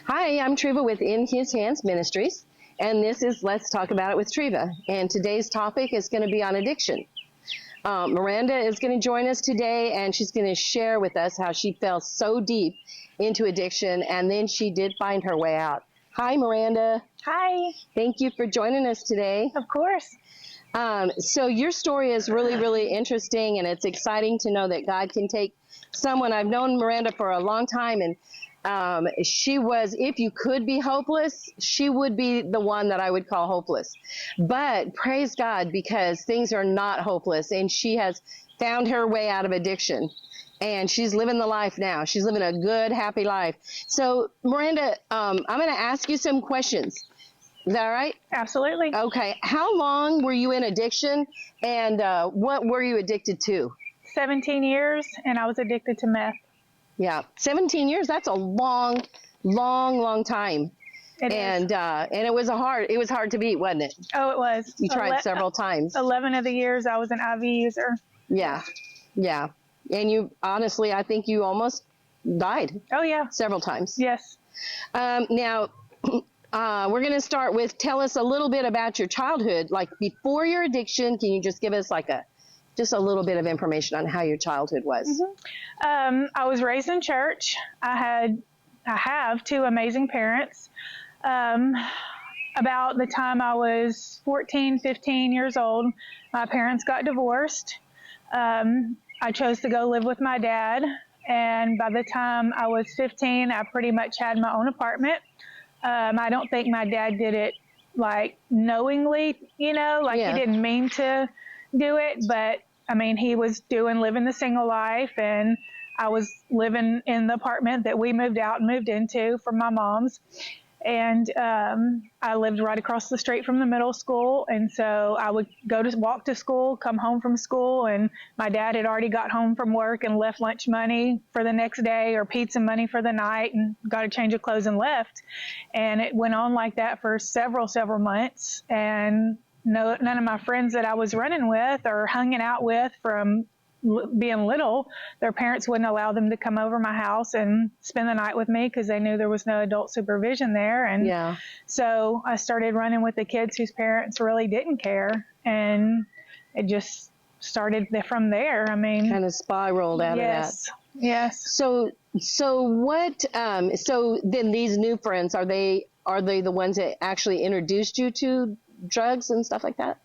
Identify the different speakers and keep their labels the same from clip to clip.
Speaker 1: Hi, I'm Treva with In His Hands Ministries, and this is Let's Talk About It with Treva. And today's topic is going to be on addiction. Miranda is going to join us today, and she's going to share with us how she fell so deep into addiction, and then she did find her way out. Hi, Miranda.
Speaker 2: Hi.
Speaker 1: Thank you for joining us today.
Speaker 2: Of course.
Speaker 1: So your story is really, really interesting, and it's exciting to know that God can take someone. I've known Miranda for a long time, and she was, if you could be hopeless, she would be the one that I would call hopeless. But praise God, because things are not hopeless, and she has found her way out of addiction, and she's living the life now. She's living a good, happy life. So Miranda, I'm going to ask you some questions. Is that all right?
Speaker 2: Absolutely.
Speaker 1: Okay. How long were you in addiction, and what were you addicted to?
Speaker 2: 17 years, and I was addicted to meth.
Speaker 1: Yeah, 17 years. That's a long, long time.
Speaker 2: It is.
Speaker 1: And it was hard to beat, wasn't it?
Speaker 2: Oh, it was.
Speaker 1: You tried several times.
Speaker 2: 11 of the years I was an IV user.
Speaker 1: Yeah. And you, honestly, I think you almost died.
Speaker 2: Oh, yeah.
Speaker 1: Several times.
Speaker 2: Yes.
Speaker 1: Now, we're going to start with, tell us a little bit about your childhood, like before your addiction. Can you just give us just a little bit of information on how your childhood was?
Speaker 2: Mm-hmm. I was raised in church. I have two amazing parents. About the time I was 14, 15 years old, my parents got divorced. I chose to go live with my dad. And by the time I was 15, I pretty much had my own apartment. I don't think my dad did it knowingly, He didn't mean to do it, but I mean, he was living the single life, and I was living in the apartment that we moved into from my mom's. And I lived right across the street from the middle school, and so I would walk to school, come home from school, and my dad had already got home from work and left lunch money for the next day or pizza money for the night, and got a change of clothes and left. And it went on like that for several months, and none of my friends that I was running with or hanging out with from being little, their parents wouldn't allow them to come over my house and spend the night with me because they knew there was no adult supervision there. And so I started running with the kids whose parents really didn't care, and it just started from there. I mean,
Speaker 1: kind of spiraled out of that.
Speaker 2: Yes.
Speaker 1: So what? So then these new friends, are they the ones that actually introduced you to drugs and stuff like that?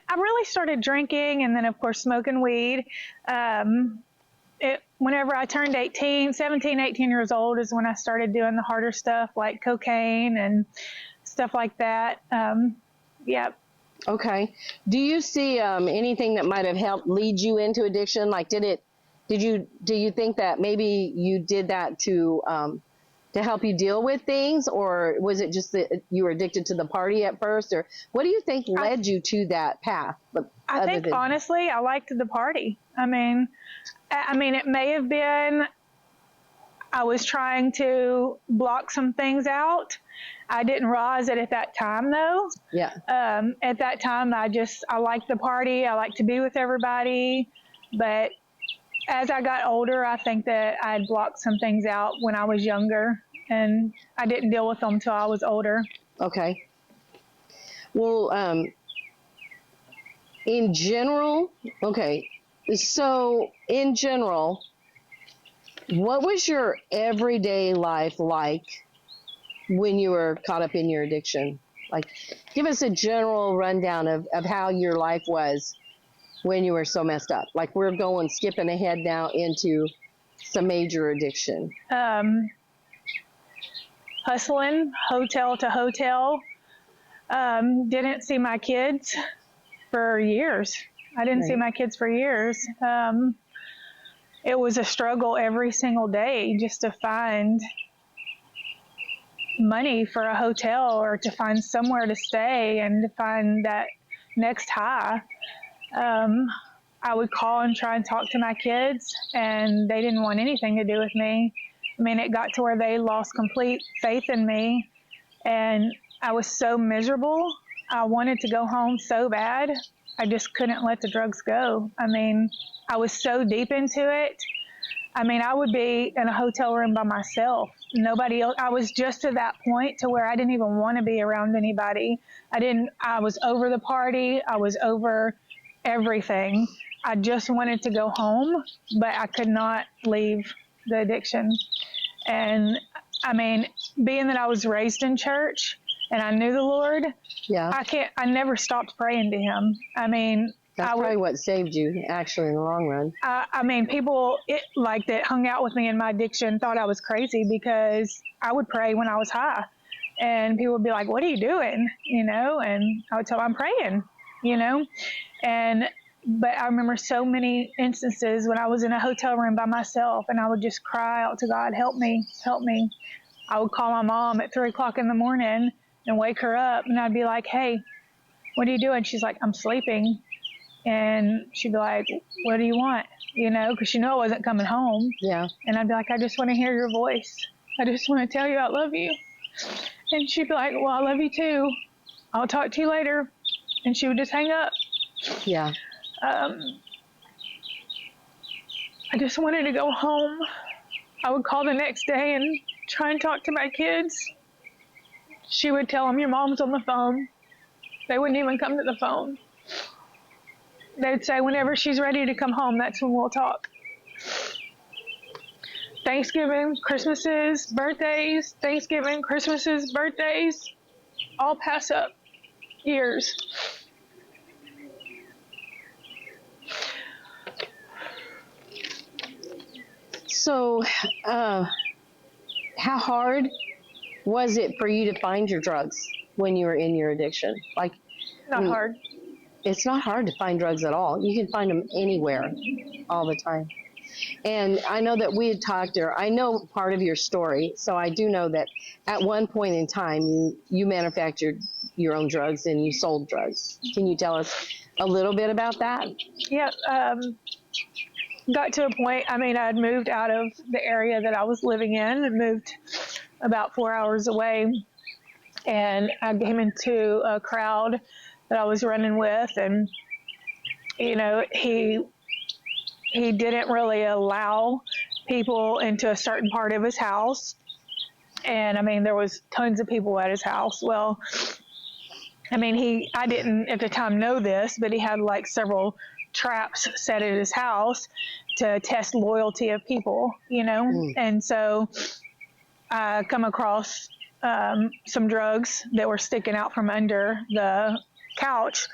Speaker 2: I really started drinking, and then of course smoking weed. Whenever I turned 17, 18 years old is when I started doing the harder stuff like cocaine and stuff like that.
Speaker 1: Okay. Do you see anything that might have helped lead you into addiction? Like, do you think that maybe you did that to help you deal with things, or was it just that you were addicted to the party at first, or what do you think led you to that path?
Speaker 2: I think honestly, I liked the party. I mean, it may have been I was trying to block some things out. I didn't realize it at that time, though.
Speaker 1: Yeah.
Speaker 2: At that time, I liked the party. I liked to be with everybody, but as I got older, I think that I had blocked some things out when I was younger, and I didn't deal with them until I was older.
Speaker 1: Okay. Well, in general, so in general, what was your everyday life like when you were caught up in your addiction? Like, give us a general rundown of how your life was when you were so messed up. Like, we're skipping ahead now into some major addiction.
Speaker 2: Hustling, hotel to hotel. Didn't see my kids for years. I didn't see my kids for years. It was a struggle every single day just to find money for a hotel or to find somewhere to stay and to find that next high. I would call and try and talk to my kids, and they didn't want anything to do with me. I mean, it got to where they lost complete faith in me, and I was so miserable. I wanted to go home so bad. I just couldn't let the drugs go. I mean, I was so deep into it. I mean, I would be in a hotel room by myself. Nobody else. I was just to that point to where I didn't even want to be around anybody. I was over the party. I was over everything. I just wanted to go home, but I could not leave the addiction. And I mean, being that I was raised in church and I knew the Lord,
Speaker 1: Yeah.
Speaker 2: I never stopped praying to him. I mean,
Speaker 1: That's probably what saved you, actually, in the long run.
Speaker 2: I mean, people that hung out with me in my addiction thought I was crazy because I would pray when I was high. And people would be like, what are you doing? You know, and I would tell them I'm praying, you know. But I remember so many instances when I was in a hotel room by myself and I would just cry out to God, help me, help me. I would call my mom at 3 o'clock in the morning and wake her up. And I'd be like, hey, what are you doing? She's like, I'm sleeping. And she'd be like, what do you want? You know, because she knew I wasn't coming home.
Speaker 1: Yeah.
Speaker 2: And I'd be like, I just want to hear your voice. I just want to tell you I love you. And she'd be like, well, I love you too. I'll talk to you later. And she would just hang up.
Speaker 1: Yeah.
Speaker 2: I just wanted to go home. I would call the next day and try and talk to my kids. She would tell them, your mom's on the phone. They wouldn't even come to the phone. They'd say, whenever she's ready to come home, that's when we'll talk. Thanksgiving, Christmases, birthdays, Thanksgiving, Christmases, birthdays, all pass up years.
Speaker 1: So, how hard was it for you to find your drugs when you were in your addiction? Like,
Speaker 2: Not hard.
Speaker 1: It's not hard to find drugs at all. You can find them anywhere, all the time. And I know that we had talked, or I know part of your story, so I do know that at one point in time you manufactured your own drugs and you sold drugs. Can you tell us a little bit about that?
Speaker 2: Yeah. Got to a point, I mean, I had moved out of the area that I was living in and moved about 4 hours away. And I came into a crowd that I was running with, and, you know, he didn't really allow people into a certain part of his house. And I mean, there was tons of people at his house. Well, I mean, I didn't at the time know this, but he had like several traps set at his house to test loyalty of people, you know? And so I come across some drugs that were sticking out from under the couch.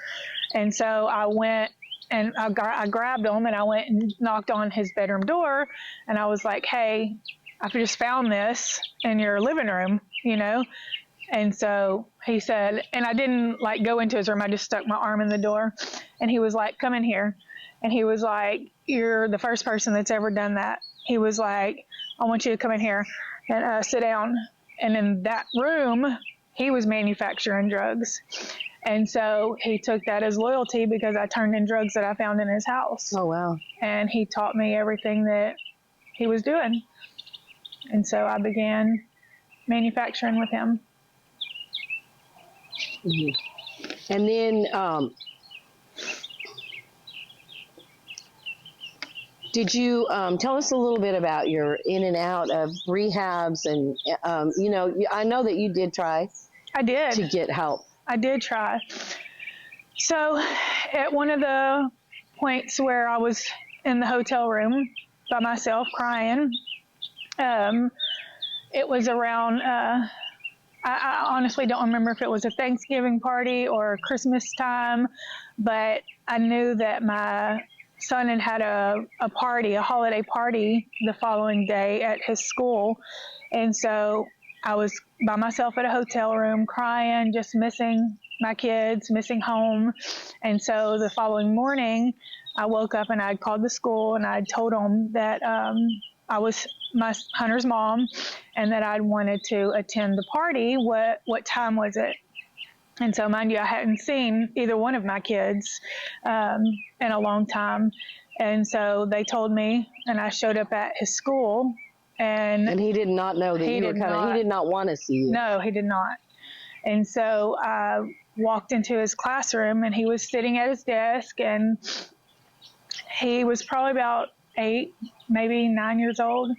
Speaker 2: And so I went and I grabbed them and I went and knocked on his bedroom door. And I was like, hey, I just found this in your living room, you know? And so he said, and I didn't like go into his room. I just stuck my arm in the door and he was like, come in here. And he was like, you're the first person that's ever done that. He was like, I want you to come in here and sit down. And in that room, he was manufacturing drugs. And so he took that as loyalty because I turned in drugs that I found in his house.
Speaker 1: Oh, wow. And
Speaker 2: he taught me everything that he was doing. And so I began manufacturing with him.
Speaker 1: Mm-hmm. And then did you tell us a little bit about your in and out of rehabs? And, you know, I know that you did try.
Speaker 2: I did.
Speaker 1: To get help.
Speaker 2: I did try. So at one of the points where I was in the hotel room by myself crying, it was around, I honestly don't remember if it was a Thanksgiving party or Christmas time, but I knew that my son had a party, a holiday party the following day at his school. And so I was by myself at a hotel room crying, just missing my kids, missing home. And so the following morning, I woke up and I'd called the school and I'd told them that I was Hunter's mom and that I'd wanted to attend the party. What time was it? And so, mind you, I hadn't seen either one of my kids in a long time. And so they told me, and I showed up at his school. And
Speaker 1: he did not know that you were coming. He did not want to see you.
Speaker 2: No, he did not. And so I walked into his classroom, and he was sitting at his desk, and he was probably about 8, maybe 9 years old.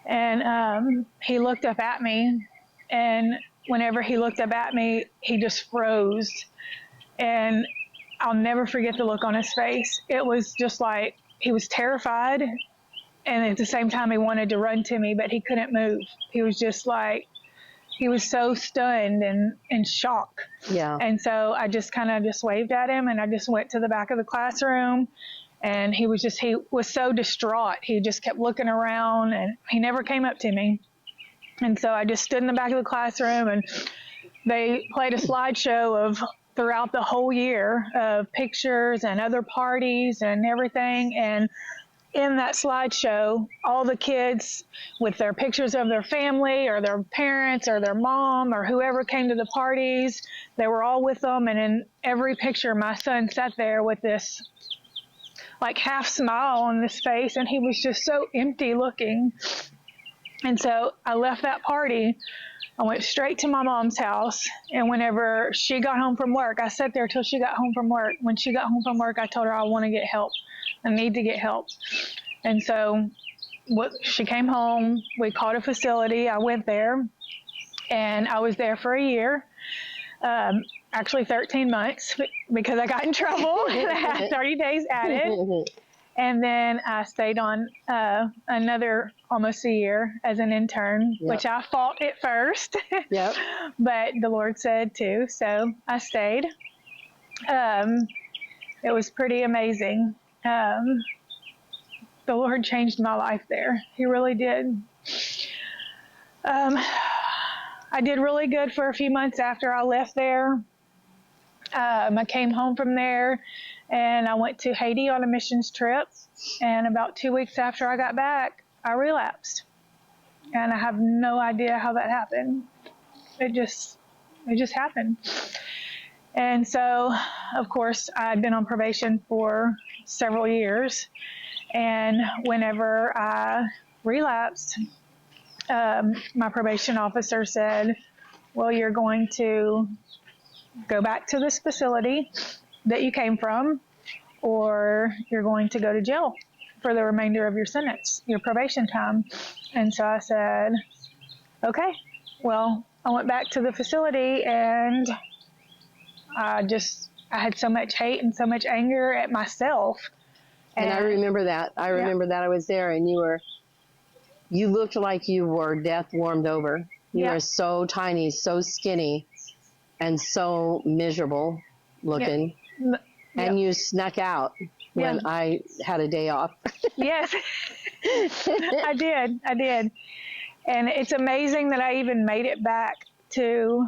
Speaker 2: And he looked up at me, and whenever he looked up at me, he just froze. And I'll never forget the look on his face. It was just like he was terrified, and at the same time he wanted to run to me, but he couldn't move. He was just like, he was so stunned and in shock.
Speaker 1: Yeah.
Speaker 2: And so I just kind of just waved at him, and I just went to the back of the classroom, and he was so distraught. He just kept looking around, and he never came up to me. And so I just stood in the back of the classroom, and they played a slideshow of throughout the whole year of pictures and other parties and everything. And in that slideshow, all the kids with their pictures of their family or their parents or their mom or whoever came to the parties, they were all with them. And in every picture, my son sat there with this like half smile on his face, and he was just so empty looking. And so I left that party. I went straight to my mom's house, and whenever she got home from work, I sat there till she got home from work. When she got home from work, I told her I want to get help. I need to get help. And so she came home. We called a facility. I went there, and I was there for a year. Actually 13 months, because I got in trouble. I had 30 days added. And then I stayed on another almost a year as an intern,
Speaker 1: Yep.
Speaker 2: which I fought at first.
Speaker 1: Yep.
Speaker 2: But the Lord said to, so I stayed. It was pretty amazing. The Lord changed my life there. He really did. I did really good for a few months after I left there. I came home from there, and I went to Haiti on a missions trip. And about 2 weeks after I got back, I relapsed. And I have no idea how that happened. It just happened. And so, of course, I'd been on probation for several years. And whenever I relapsed, my probation officer said, well, you're going to go back to this facility that you came from, or you're going to go to jail for the remainder of your sentence, your probation time. And so I said, okay. Well, I went back to the facility, and I had so much hate and so much anger at myself.
Speaker 1: And I remember that. I remember that I was there, and you looked like you were death warmed over. You were so tiny, so skinny, and so miserable looking. And you snuck out when I had a day off.
Speaker 2: Yes, I did. And it's amazing that I even made it back to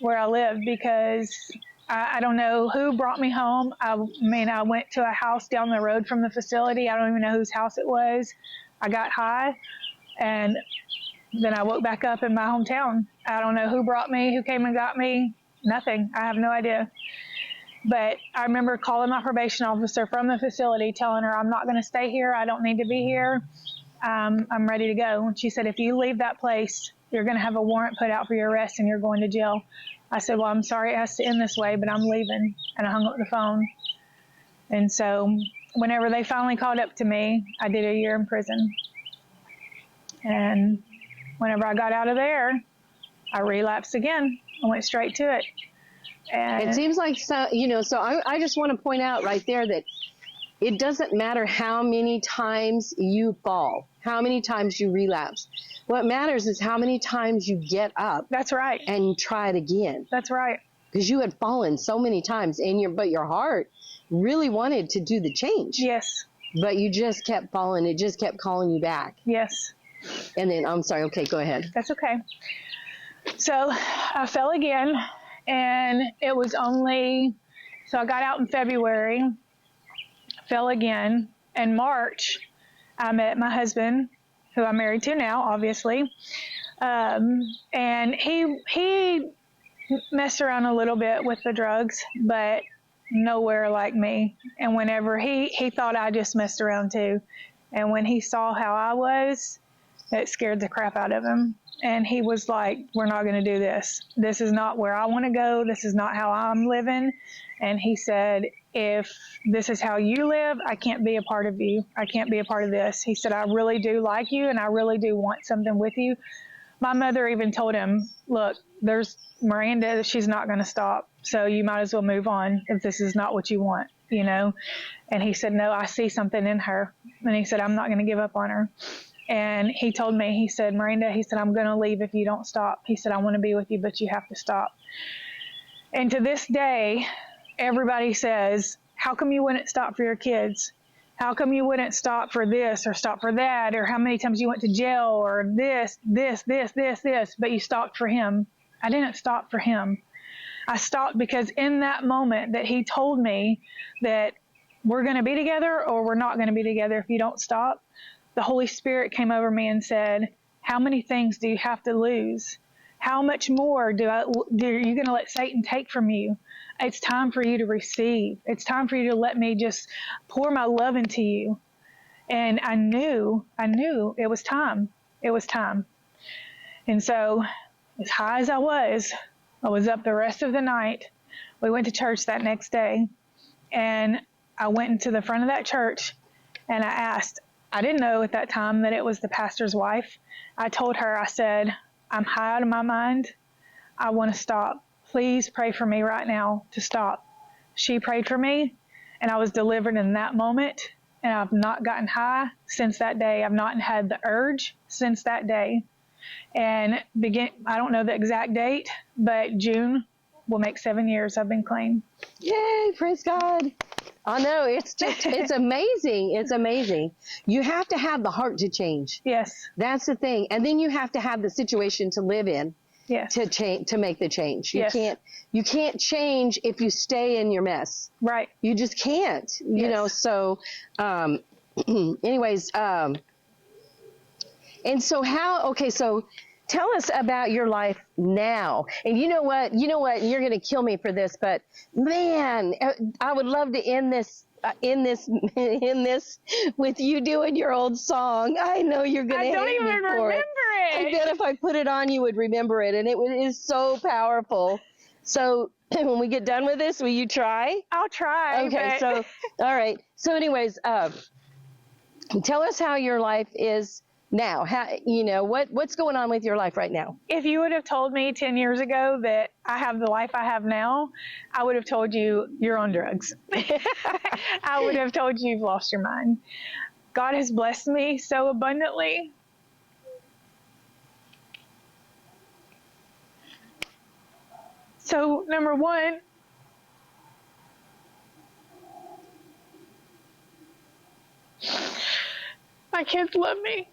Speaker 2: where I lived, because I don't know who brought me home. I mean, I went to a house down the road from the facility. I don't even know whose house it was. I got high, and then I woke back up in my hometown. I don't know who brought me, who came and got me. Nothing. I have no idea. But I remember calling my probation officer from the facility, telling her, I'm not going to stay here. I don't need to be here. I'm ready to go. And she said, if you leave that place, you're going to have a warrant put out for your arrest, and you're going to jail. I said, well, I'm sorry it has to end this way, but I'm leaving. And I hung up the phone. And so whenever they finally called up to me, I did a year in prison. And whenever I got out of there, I relapsed again. I went straight to it. And
Speaker 1: it seems like, so I just want to point out right there that it doesn't matter how many times you fall, how many times you relapse. What matters is how many times you get up.
Speaker 2: That's right.
Speaker 1: And try it again.
Speaker 2: That's right.
Speaker 1: Because you had fallen so many times, but your heart really wanted to do the change.
Speaker 2: Yes.
Speaker 1: But you just kept falling. It just kept calling you back.
Speaker 2: Yes.
Speaker 1: And then, I'm sorry. Okay, go ahead.
Speaker 2: That's okay. So I fell again, and it was so I got out in February, fell again. In March, I met my husband, who I'm married to now, obviously. And he messed around a little bit with the drugs, but nowhere like me. And whenever he thought I just messed around too. And when he saw how I was, it scared the crap out of him. And he was like, we're not going to do this. This is not where I want to go. This is not how I'm living. And he said, if this is how you live, I can't be a part of you. I can't be a part of this. He said, I really do like you, and I really do want something with you. My mother even told him, look, there's Miranda, she's not going to stop. So you might as well move on if this is not what you want, you know? And he said, no, I see something in her. And he said, I'm not going to give up on her. And he told me, he said, Miranda, he said, I'm going to leave if you don't stop. He said, I want to be with you, but you have to stop. And to this day, everybody says, how come you wouldn't stop for your kids? How come you wouldn't stop for this or stop for that? Or how many times you went to jail or this, but you stopped for him. I didn't stop for him. I stopped because in that moment that he told me that we're going to be together or we're not going to be together if you don't stop, the Holy Spirit came over me and said, how many things do you have to lose? How much more are you going to let Satan take from you? It's time for you to receive. It's time for you to let me just pour my love into you. And I knew it was time. It was time. And so as high as I was up the rest of the night. We went to church that next day, and I went into the front of that church, and I asked, I didn't know at that time that it was the pastor's wife. I told her, I said, I'm high out of my mind. I want to stop. Please pray for me right now to stop. She prayed for me, and I was delivered in that moment, and I've not gotten high since that day. I've not had the urge since that day. And I don't know the exact date, but June will make 7 years I've been clean.
Speaker 1: Yay, praise God. I know, it's amazing. It's amazing. You have to have the heart to change.
Speaker 2: Yes.
Speaker 1: That's the thing. And then you have to have the situation to live in.
Speaker 2: Yes.
Speaker 1: To make the change. You
Speaker 2: Yes.
Speaker 1: you can't change if you stay in your mess.
Speaker 2: Right.
Speaker 1: You just can't, you know, so, anyways, and so so tell us about your life now. And you know what, you're going to kill me for this, but man, I would love to end this with you doing your old song. I know you're going to
Speaker 2: I don't even remember it.
Speaker 1: I bet if I put it on, you would remember it. And it is so powerful. So when we get done with this, will you try?
Speaker 2: I'll try.
Speaker 1: Okay. So, all right. So anyways, tell us how your life is now. How, what's going on with your life right now?
Speaker 2: If you would have told me 10 years ago that I have the life I have now, I would have told you you're on drugs. I would have told you you've lost your mind. God has blessed me so abundantly. So, number one, my kids love me.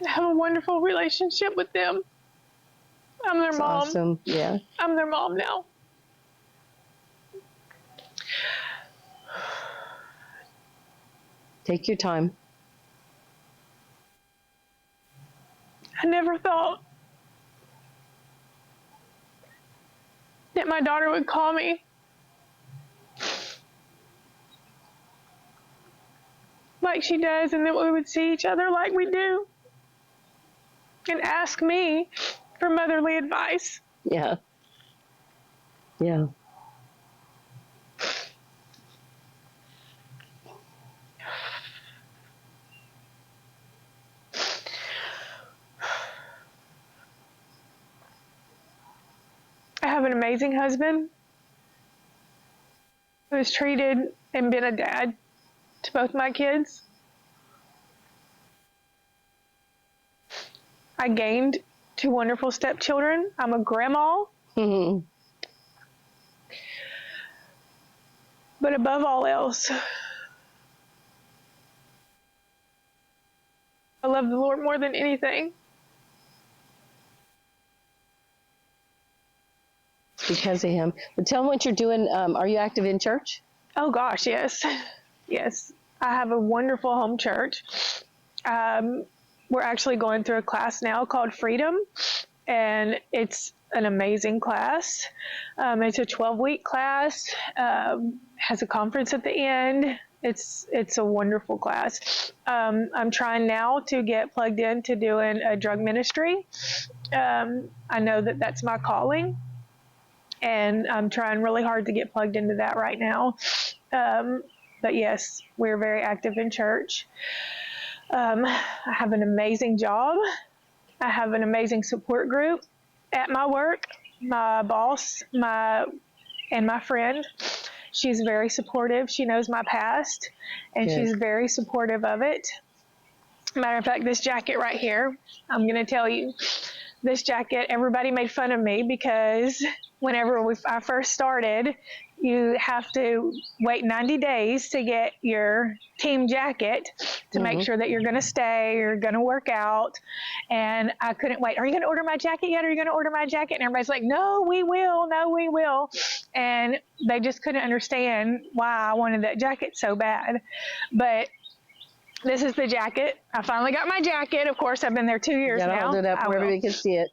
Speaker 2: I have a wonderful relationship with them. I'm their
Speaker 1: That's
Speaker 2: mom.
Speaker 1: awesome. Yeah.
Speaker 2: I'm their mom now.
Speaker 1: Take your time.
Speaker 2: I never thought that my daughter would call me like she does, and that we would see each other like we do and ask me for motherly advice.
Speaker 1: Yeah. Yeah.
Speaker 2: I have an amazing husband who has treated and been a dad to both my kids. I gained 2 wonderful stepchildren. I'm a grandma.
Speaker 1: Mm-hmm.
Speaker 2: But above all else, I love the Lord more than anything.
Speaker 1: Because of him. But tell them what you're doing. Are you active in church?
Speaker 2: Oh gosh, yes. Yes. I have a wonderful home church. We're actually going through a class now called Freedom, and it's an amazing class. It's a 12-week class, has a conference at the end. It's a wonderful class. I'm trying now to get plugged into doing a drug ministry. I know that that's my calling. and I'm trying really hard to get plugged into that right now. But yes, we're very active in church. I have an amazing job. I have an amazing support group at my work. My boss, and my friend, she's very supportive. She knows my past, and
Speaker 1: Good.
Speaker 2: she's very supportive of it. Matter of fact, this jacket right here, I'm going to tell you, this jacket, everybody made fun of me because whenever I first started, you have to wait 90 days to get your team jacket to make sure that you're going to stay, you're going to work out. And I couldn't wait. Are you going to order my jacket yet? Are you going to order my jacket? And everybody's like, no, we will. No, we will. And they just couldn't understand why I wanted that jacket so bad. But this is the jacket. I finally got my jacket. Of course, I've been there 2 years now.
Speaker 1: You gotta hold it up where everybody can see it.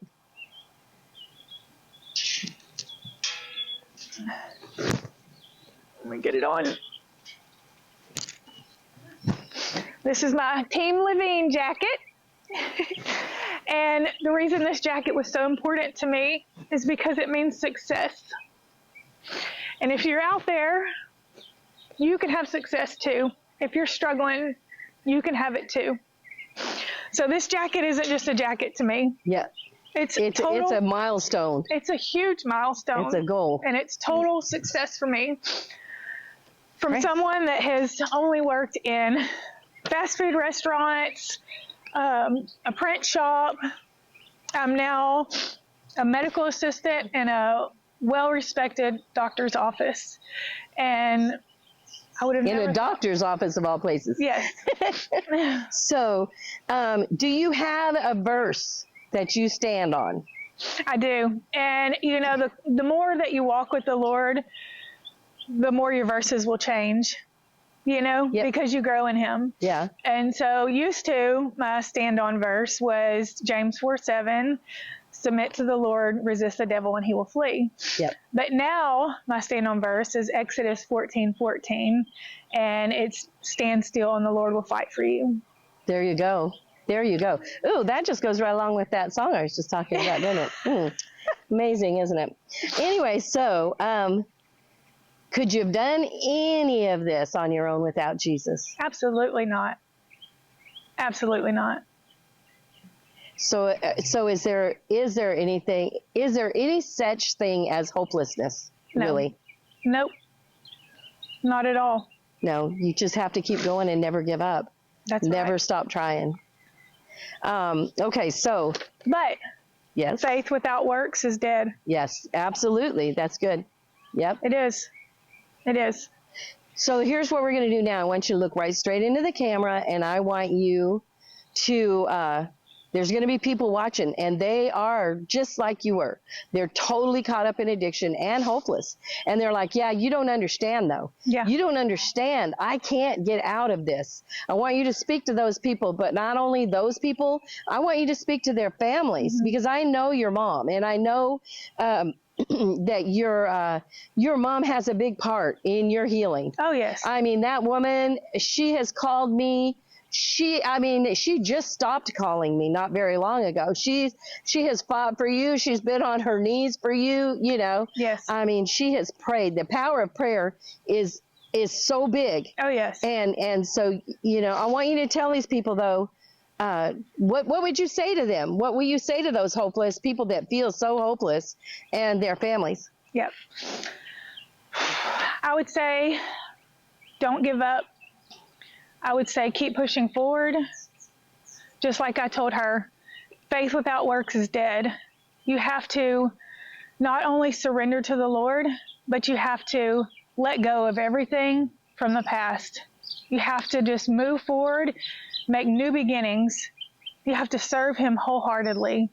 Speaker 2: Let me get it on. This is my Team Levine jacket. And the reason this jacket was so important to me is because it means success. And if you're out there, you can have success too. If you're struggling, you can have it too. So this jacket isn't just a jacket to me.
Speaker 1: Yeah.
Speaker 2: It's
Speaker 1: a milestone.
Speaker 2: It's a huge milestone.
Speaker 1: It's a goal.
Speaker 2: And it's total success for me. From someone that has only worked in fast food restaurants, a print shop, I'm now a medical assistant in a well-respected doctor's office. And I would have
Speaker 1: in a doctor's office of all places.
Speaker 2: Yes.
Speaker 1: So, do you have a verse that you stand on?
Speaker 2: I do. And, you know, the more that you walk with the Lord, the more your verses will change, you know, because you grow in him.
Speaker 1: Yeah.
Speaker 2: And so used to, my stand-on verse was James 4:7, submit to the Lord, resist the devil, and he will flee.
Speaker 1: Yep.
Speaker 2: But now my stand-on verse is Exodus 14:14, and it's stand still and the Lord will fight for you.
Speaker 1: There you go. There you go. Ooh, that just goes right along with that song I was just talking about, doesn't it? Amazing, isn't it? Anyway, so could you have done any of this on your own without Jesus?
Speaker 2: Absolutely not. Absolutely not.
Speaker 1: So is there any such thing as hopelessness?
Speaker 2: No.
Speaker 1: Really?
Speaker 2: Nope. Not at all.
Speaker 1: No, you just have to keep going and never give up.
Speaker 2: That's
Speaker 1: never
Speaker 2: right.
Speaker 1: stop trying. Okay, so.
Speaker 2: But
Speaker 1: yes.
Speaker 2: Faith without works is dead.
Speaker 1: Yes, absolutely. That's good. Yep.
Speaker 2: It is. It is.
Speaker 1: So here's what we're going to do now. I want you to look right straight into the camera, and I want you to, there's going to be people watching, and they are just like you were. They're totally caught up in addiction and hopeless. And they're like, yeah, you don't understand, though.
Speaker 2: Yeah.
Speaker 1: You don't understand. I can't get out of this. I want you to speak to those people, but not only those people, I want you to speak to their families, because I know your mom, and I know that your mom has a big part in your healing.
Speaker 2: Oh, yes.
Speaker 1: I mean, that woman, she has called me. She just stopped calling me not very long ago. She has fought for you. She's been on her knees for you, you know.
Speaker 2: Yes.
Speaker 1: I mean, she has prayed. The power of prayer is so big.
Speaker 2: Oh, yes.
Speaker 1: And so, you know, I want you to tell these people, though, what would you say to them? What will you say to those hopeless people that feel so hopeless and their families?
Speaker 2: Yep. I would say, don't give up. I would say, keep pushing forward. Just like I told her, faith without works is dead. You have to not only surrender to the Lord, but you have to let go of everything from the past. You have to just move forward, make new beginnings. You have to serve him wholeheartedly.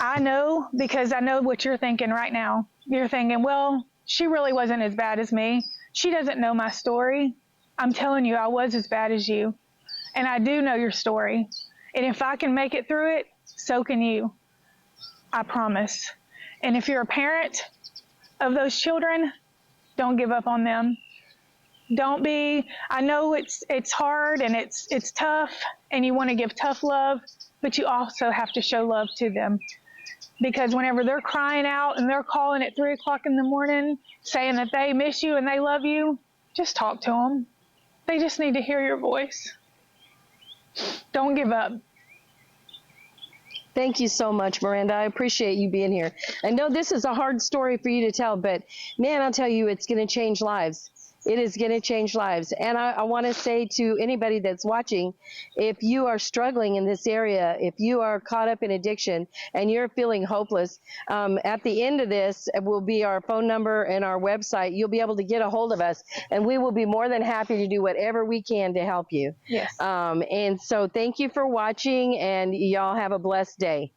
Speaker 2: I know, because I know what you're thinking right now. You're thinking, well, she really wasn't as bad as me. She doesn't know my story. I'm telling you, I was as bad as you. And I do know your story. And if I can make it through it, so can you. I promise. And if you're a parent of those children, don't give up on them. Don't be, I know it's hard and it's tough and you want to give tough love, but you also have to show love to them. Because whenever they're crying out and they're calling at 3 o'clock in the morning saying that they miss you and they love you, just talk to them. They just need to hear your voice. Don't give up.
Speaker 1: Thank you so much, Miranda. I appreciate you being here. I know this is a hard story for you to tell, but man, I'll tell you, it's going to change lives. It is going to change lives. And I want to say to anybody that's watching, if you are struggling in this area, if you are caught up in addiction and you're feeling hopeless, at the end of this will be our phone number and our website. You'll be able to get a hold of us, and we will be more than happy to do whatever we can to help you.
Speaker 2: Yes.
Speaker 1: And so thank you for watching, and y'all have a blessed day.